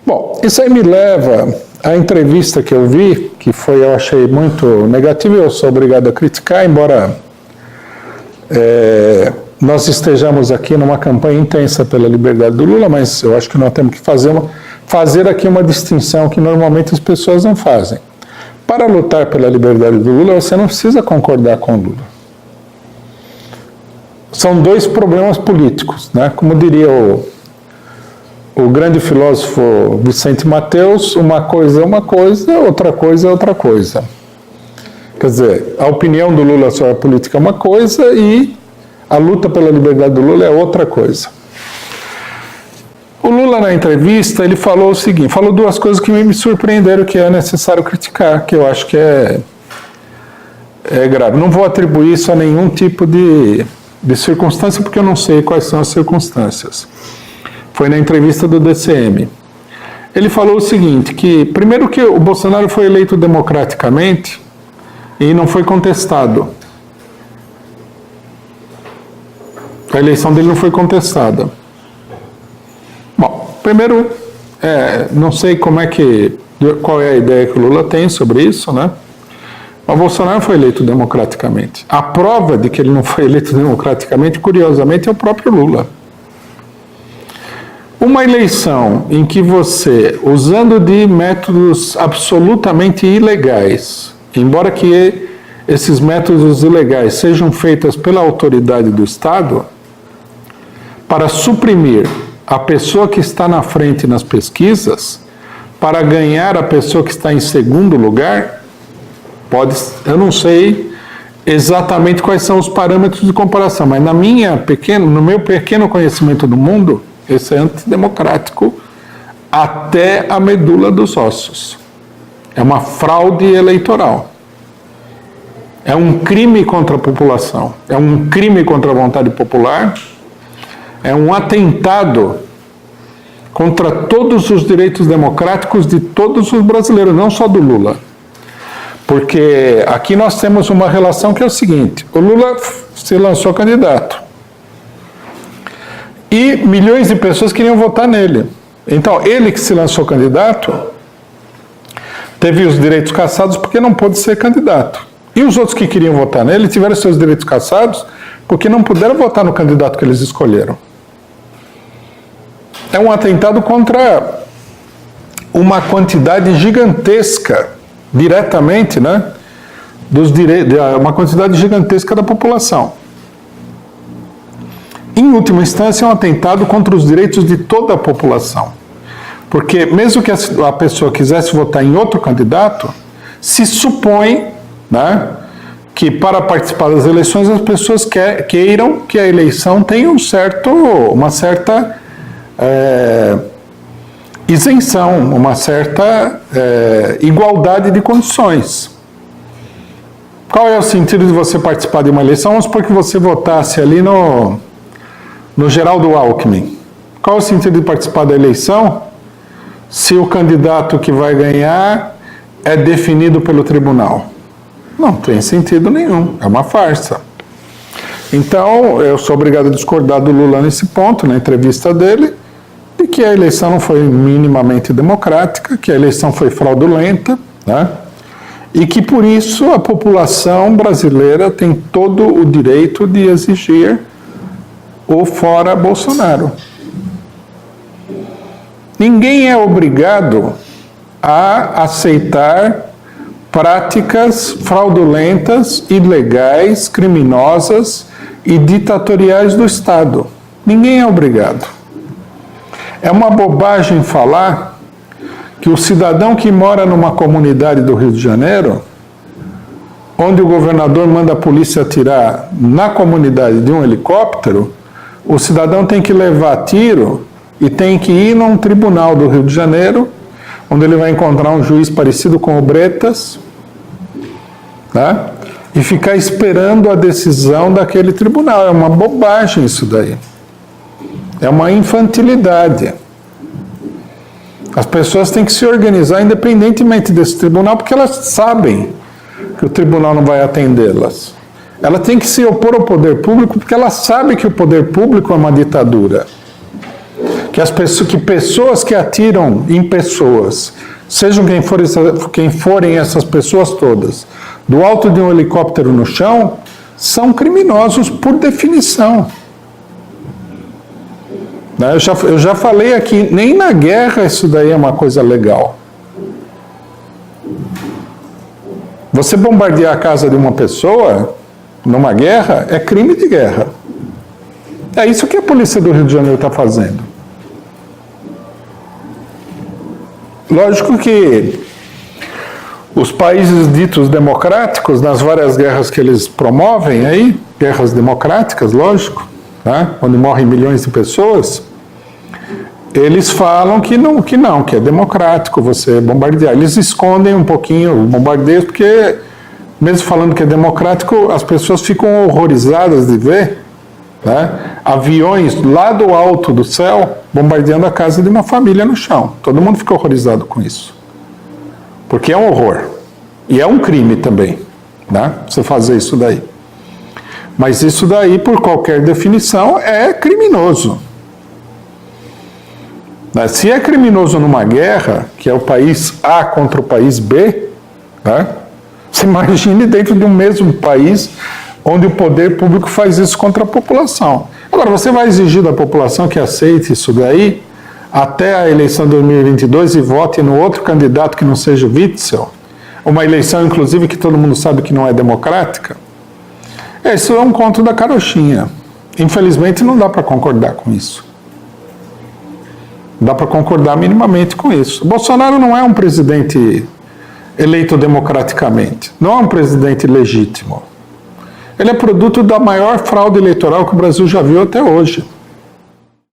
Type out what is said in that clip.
Bom, isso aí me leva à entrevista que eu vi, que eu achei muito negativa, eu sou obrigado a criticar, embora nós estejamos aqui numa campanha intensa pela liberdade do Lula, mas eu acho que nós temos que fazer aqui uma distinção que normalmente as pessoas não fazem. Para lutar pela liberdade do Lula, você não precisa concordar com o Lula. São dois problemas políticos, né? Como diria o grande filósofo Vicente Mateus, uma coisa é uma coisa, outra coisa é outra coisa. Quer dizer, a opinião do Lula sobre a política é uma coisa e a luta pela liberdade do Lula é outra coisa. O Lula, na entrevista, ele falou o seguinte, falou duas coisas que me surpreenderam, que é necessário criticar, que eu acho que é grave. Não vou atribuir isso a nenhum tipo de circunstância, porque eu não sei quais são as circunstâncias. Foi na entrevista do DCM. Ele falou o seguinte, que primeiro que o Bolsonaro foi eleito democraticamente e não foi contestado. A eleição dele não foi contestada. Bom, primeiro, não sei qual é a ideia que o Lula tem sobre isso, né? Mas o Bolsonaro foi eleito democraticamente. A prova de que ele não foi eleito democraticamente, curiosamente, é o próprio Lula. Uma eleição em que você, usando de métodos absolutamente ilegais, embora que esses métodos ilegais sejam feitos pela autoridade do Estado, para suprimir a pessoa que está na frente nas pesquisas, para ganhar a pessoa que está em segundo lugar, eu não sei exatamente quais são os parâmetros de comparação, mas no meu pequeno conhecimento do mundo, esse é antidemocrático até a medula dos ossos. É uma fraude eleitoral. É um crime contra a população. É um crime contra a vontade popular. É um atentado contra todos os direitos democráticos de todos os brasileiros, não só do Lula. Porque aqui nós temos uma relação que é o seguinte, o Lula se lançou candidato. E milhões de pessoas queriam votar nele. Então, ele que se lançou candidato, teve os direitos cassados porque não pôde ser candidato. E os outros que queriam votar nele tiveram seus direitos cassados porque não puderam votar no candidato que eles escolheram. É um atentado contra uma quantidade gigantesca, diretamente, né, uma quantidade gigantesca da população. Em última instância, é um atentado contra os direitos de toda a população. Porque mesmo que a pessoa quisesse votar em outro candidato, se supõe, né, que para participar das eleições as pessoas queiram que a eleição tenha uma certa isenção, uma certa igualdade de condições. Qual é o sentido de você participar de uma eleição? Vamos supor que você votasse ali no Geraldo Alckmin. Qual é o sentido de participar da eleição se o candidato que vai ganhar é definido pelo tribunal? Não tem sentido nenhum, é uma farsa. Então, eu sou obrigado a discordar do Lula nesse ponto, na entrevista dele, de que a eleição não foi minimamente democrática, que a eleição foi fraudulenta, né? E que, por isso, a população brasileira tem todo o direito de exigir o fora Bolsonaro. Ninguém é obrigado a aceitar práticas fraudulentas, ilegais, criminosas e ditatoriais do Estado. Ninguém é obrigado. É uma bobagem falar que o cidadão que mora numa comunidade do Rio de Janeiro, onde o governador manda a polícia atirar na comunidade de um helicóptero, o cidadão tem que levar tiro e tem que ir num tribunal do Rio de Janeiro, onde ele vai encontrar um juiz parecido com o Bretas, né? E ficar esperando a decisão daquele tribunal. É uma bobagem isso daí. É uma infantilidade. As pessoas têm que se organizar independentemente desse tribunal, porque elas sabem que o tribunal não vai atendê-las. Ela tem que se opor ao poder público, porque ela sabe que o poder público é uma ditadura. que pessoas que atiram em pessoas, sejam quem forem essas pessoas todas, do alto de um helicóptero no chão, são criminosos por definição. Eu já falei aqui, nem na guerra isso daí é uma coisa legal. Você bombardear a casa de uma pessoa numa guerra é crime de guerra. É isso que a polícia do Rio de Janeiro está fazendo. Lógico que os países ditos democráticos, nas várias guerras que eles promovem aí, guerras democráticas, lógico, tá? Onde morrem milhões de pessoas, eles falam que é democrático você bombardear. Eles escondem um pouquinho o bombardeio, porque, mesmo falando que é democrático, as pessoas ficam horrorizadas de ver, né, aviões lá do alto do céu bombardeando a casa de uma família no chão. Todo mundo fica horrorizado com isso. Porque é um horror. E é um crime também, né, você fazer isso daí. Mas isso daí, por qualquer definição, é criminoso. Se é criminoso numa guerra, que é o país A contra o país B, né, você imagine dentro de um mesmo país onde o poder público faz isso contra a população. Agora, você vai exigir da população que aceite isso daí até a eleição de 2022 e vote no outro candidato que não seja o Witzel? Uma eleição, inclusive, que todo mundo sabe que não é democrática? Isso é um conto da carochinha. Infelizmente, não dá para concordar com isso. Dá para concordar minimamente com isso. Bolsonaro não é um presidente eleito democraticamente. Não é um presidente legítimo. Ele é produto da maior fraude eleitoral que o Brasil já viu até hoje.